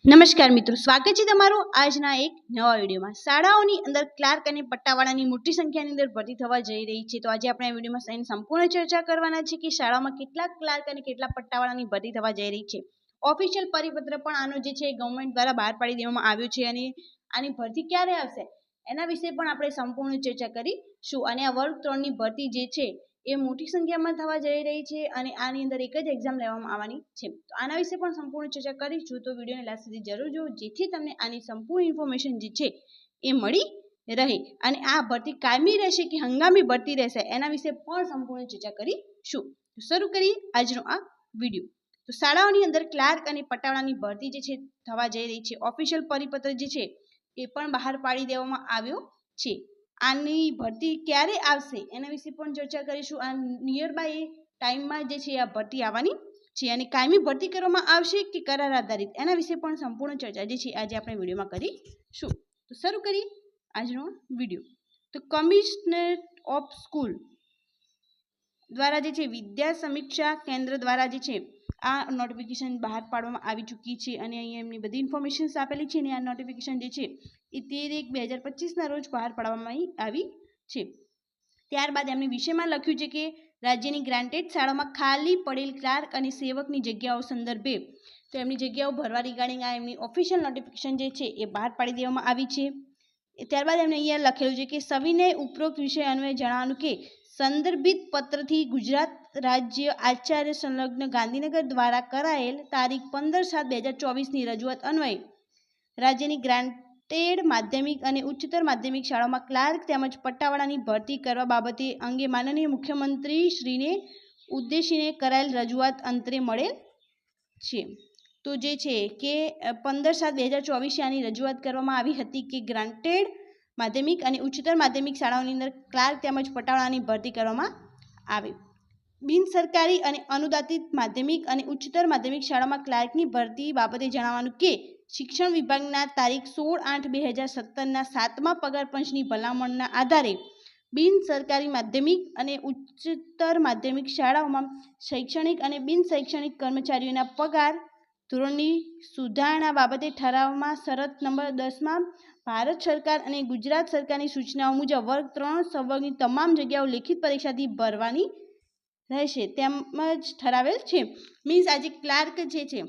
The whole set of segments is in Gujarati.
નમસ્કાર મિત્રો, સ્વાગત છે તમારું આજના એક નવા વિડીયોમાં। શાળાઓની અંદર ક્લાર્ક અને પટ્ટાવાળાની મોટી સંખ્યાની અંદર ભરતી થવા જઈ રહી છે। તો આજે આપણે આ વિડીયોમાં એની સંપૂર્ણ ચર્ચા કરવાના છે કે શાળામાં કેટલા ક્લાર્ક અને કેટલા પટ્ટાવાળાની ભરતી થવા જઈ રહી છે। ઓફિશિયલ પરિપત્ર પણ આનો જે છે ગવર્નમેન્ટ દ્વારા બહાર પાડી દેવામાં આવ્યો છે અને આની ભરતી ક્યારે આવશે એના વિશે પણ આપણે સંપૂર્ણ ચર્ચા કરીશું। અને આ વર્ગ 3 ની ભરતી જે છે એ મોટી સંખ્યામાં થવા જઈ રહી છે અને આની અંદર એક જ એક્ઝામ લેવામાં આવવાની છે। તો આના વિશે પણ સંપૂર્ણ ચર્ચા કરીશું, તો વિડીયોને લાસ્ટ સુધી જરૂર જુઓ જેથી તમને આની સંપૂર્ણ ઇન્ફોર્મેશન જે છે એ મળી રહે અને આ ભરતી કાયમી રહેશે કે હંગામી ભરતી રહેશે એના વિશે પણ સંપૂર્ણ ચર્ચા કરીશું। તો શરૂ કરીએ આજનો આ વિડીયો। તો શાળાઓની અંદર ક્લાર્ક અને પટ્ટાવાળાની ભરતી જે છે થવા જઈ રહી છે। ઓફિશિયલ પરિપત્ર જે છે એ પણ બહાર પાડી દેવામાં આવ્યો છે। આની ભરતી ક્યારે આવશે એના વિશે પણ ચર્ચા કરીશું। આ નિયર બાય ટાઈમમાં જે છે આ ભરતી આવવાની છે અને કાયમી ભરતી કરવામાં આવશે કે કરાર આધારિત એના વિશે પણ સંપૂર્ણ ચર્ચા જે છે આજે આપણે વિડીયોમાં કરીશું। તો શરૂ કરીએ આજનો વિડીયો। તો કમિશનરેટ ઓફ સ્કૂલ દ્વારા જે છે વિદ્યા સમીક્ષા કેન્દ્ર દ્વારા જે છે આ નોટિફિકેશન બહાર પાડવામાં આવી ચૂકી છે અને અહીંયા એમની બધી ઇન્ફોર્મેશન્સ આપેલી છે અને આ નોટિફિકેશન જે છે એ 13/1/2025ના રોજ બહાર પાડવામાં આવી છે। ત્યારબાદ એમની વિષયમાં લખ્યું છે કે રાજ્યની ગ્રાન્ટેડ શાળામાં ખાલી પડેલ ક્લાર્ક અને સેવકની જગ્યાઓ સંદર્ભે તો એમની જગ્યાઓ ભરવા રિગાર્ડિંગ આ એમની ઓફિશિયલ નોટિફિકેશન જે છે એ બહાર પાડી દેવામાં આવી છે। ત્યારબાદ એમને અહીંયા લખેલું છે કે સવિનય ઉપરોક્ત વિષય અન્વયે જણાવવાનું કે સંદર્ભિત પત્રથી ગુજરાત રાજ્ય આચાર્ય સંલગ્ન ગાંધીનગર દ્વારા કરાયેલ તારીખ 15/7/2024ની રજૂઆત અન્વયે રાજ્યની ગ્રાન્ટેડ માધ્યમિક અને ઉચ્ચતર માધ્યમિક શાળાઓમાં ક્લાર્ક તેમજ પટ્ટાવાળાની ભરતી કરવા બાબતે અંગે માનનીય મુખ્યમંત્રી શ્રીને ઉદ્દેશીને કરાયેલ રજૂઆત અંતરે મળેલ છે। તો જે છે કે 15/7/2024 આની રજૂઆત કરવામાં આવી હતી કે ગ્રાન્ટેડ માધ્યમિક અને ઉચ્ચતર માધ્યમિક શાળાઓની અંદર ક્લાર્ક તેમજ પટ્ટાવાળાની ભરતી કરવામાં આવે। બિન સરકારી અને અનુદાનિત માધ્યમિક અને ઉચ્ચતર માધ્યમિક શાળામાં ક્લાર્કની ભરતી બાબતે જણાવવાનું કે શિક્ષણ વિભાગના તારીખ 16/8/2017ના 7મા પગાર પંચની ભલામણના આધારે બિન સરકારી માધ્યમિક અને ઉચ્ચતર માધ્યમિક શાળાઓમાં શૈક્ષણિક અને બિન શૈક્ષણિક કર્મચારીઓના પગાર ધોરણની સુધારણા બાબતે ઠરાવમાં શરત નંબર 10માં ભારત સરકાર અને ગુજરાત સરકારની સૂચનાઓ મુજબ વર્ગ 3 સંવર્ગની તમામ જગ્યાઓ લેખિત પરીક્ષાથી ભરવાની રહેશે તેમજ ઠરાવેલ છે। મીન્સ આજે ક્લાર્ક જે છે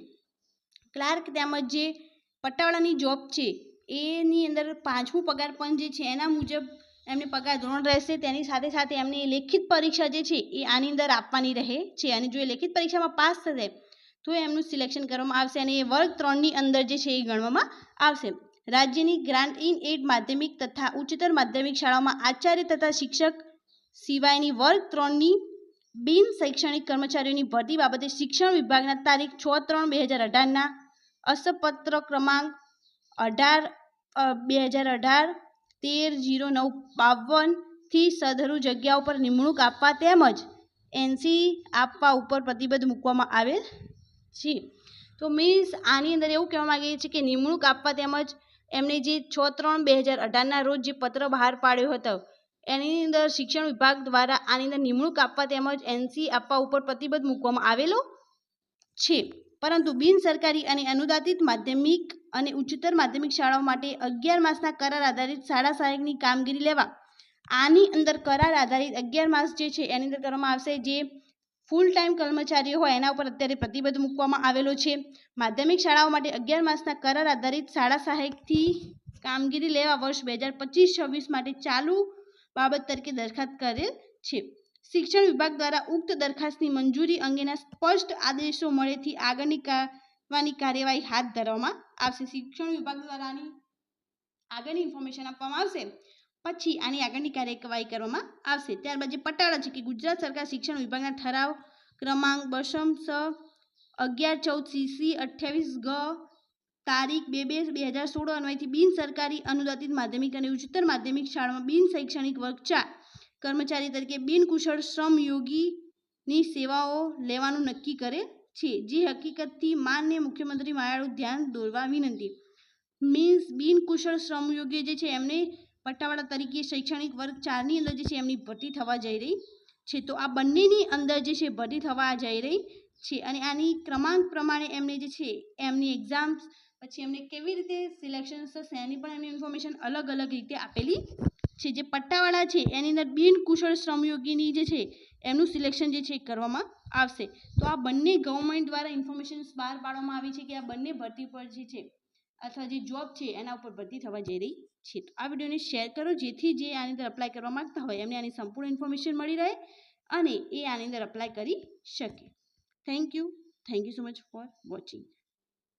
ક્લાર્ક તેમજ જે પટ્ટાવાળાની જોબ છે એની અંદર 5મું પગાર પંચ જે છે એના મુજબ એમને પગાર ધોરણ રહેશે। તેની સાથે સાથે એમને લેખિત પરીક્ષા જે છે એ આની અંદર આપવાની રહે છે અને જો એ લેખિત પરીક્ષામાં પાસ થશે તો એમનું સિલેક્શન કરવામાં આવશે અને એ વર્ગ 3ની અંદર જે છે એ ગણવામાં આવશે। રાજ્યની ગ્રાન્ટ ઇન એડ માધ્યમિક તથા ઉચ્ચતર માધ્યમિક શાળાઓમાં આચાર્ય તથા શિક્ષક સિવાયની વર્ગ 3ની બિન શૈક્ષણિક કર્મચારીઓની ભરતી બાબતે શિક્ષણ વિભાગના તારીખ 6/3/2018ના અસપત્ર ક્રમાંક 18/2018 13/09/52 થી સદરૂ જગ્યાઓ પર નિમણૂક આપવા તેમજ એનસી આપવા ઉપર પ્રતિબંધ મૂકવામાં આવેલ છે। તો મીન્સ આની અંદર એવું કહેવા માંગીએ છીએ કે નિમણૂક આપવા તેમજ એમને જે 6/3/2018ના રોજ જે પત્ર બહાર પાડ્યો હતો એની અંદર શિક્ષણ વિભાગ દ્વારા આની અંદર નિમણૂક આપવા તેમજ એનસી આપવા ઉપર પ્રતિબંધ મૂકવામાં આવેલો છે। પરંતુ બિન સરકારી અને અનુદાનિત માધ્યમિક અને ઉચ્ચતર માધ્યમિક શાળાઓ માટે 11 માસના કરાર આધારિત શાળા સહાયકની કામગીરી લેવા આની અંદર કરાર આધારિત 11 માસ જે છે એની અંદર કરવામાં આવશે। જે ફૂલ ટાઈમ કર્મચારીઓ હોય એના ઉપર અત્યારે પ્રતિબંધ મૂકવામાં આવેલો છે। માધ્યમિક શાળાઓ માટે 11 માસના કરાર આધારિત શાળા સહાયકથી કામગીરી લેવા વર્ષ 2025-26 માટે ચાલુ બાબત તરીકે દરખાસ્ત કરેલ છે। શિક્ષણ વિભાગ દ્વારા ઉક્ત દરખાસ્તની મંજૂરી અંગેના સ્પષ્ટ આદેશો મળેથી આગળની કાર્યવાહી હાથ ધરવામાં આવશે। શિક્ષણ વિભાગ દ્વારા આની આગળની ઇન્ફોર્મેશન આપવામાં આવશે પછી આની આગળની કાર્યવાહી કરવામાં આવશે। ત્યારબાદ જે પટ્ટાવાળા છે કે ગુજરાત સરકાર શિક્ષણ વિભાગના ઠરાવ ક્રમાંક 11/14/CC 28 ગ તારીખ 2/2/2016 અન્વયથી બિન સરકારી અનુદાનિત માધ્યમિક અને ઉચ્ચતર માધ્યમિક શાળામાં બિન શૈક્ષણિક વર્ગ 4 કર્મચારી તરીકે બિનકુશળ શ્રમયોગીની સેવાઓ લેવાનું નક્કી કરે છે। જે હકીકતથી માનનીય મુખ્યમંત્રી માયાળુ ધ્યાન દોરવા વિનંતી। મીન્સ બિનકુશળ શ્રમયોગી જે છે એમને પટ્ટાવાળા તરીકે શૈક્ષણિક વર્ગ 4ની અંદર જે છે એમની ભરતી થવા જઈ રહી છે। તો આ બંનેની અંદર જે છે ભરતી થવા જઈ રહી છે અને આની ક્રમાંક પ્રમાણે એમને જે છે એમની એક્ઝામ્સ પછી એમને કેવી રીતે સિલેક્શન થશે એની પણ એમની ઇન્ફોર્મેશન અલગ અલગ રીતે આપેલી છે. જે પટ્ટાવાળા છે એની અંદર બિનકુશળ શ્રમયોગીની જે છે એમનું સિલેક્શન જે છે કરવામાં આવશે. તો આ બંને ગવર્મેન્ટ દ્વારા ઇન્ફોર્મેશન બહાર પાડવામાં આવી છે કે આ બંને ભરતી પર જે છે અથવા જે જોબ છે એના ઉપર ભરતી થવા જઈ રહી છે. તો આ વિડીયોને શેર કરો જેથી જે આની અંદર અપ્લાય કરવા માંગતા હોય એમને આની સંપૂર્ણ ઇન્ફોર્મેશન મળી રહે અને એ આની અંદર અપ્લાય કરી શકે. Thank you so much for watching.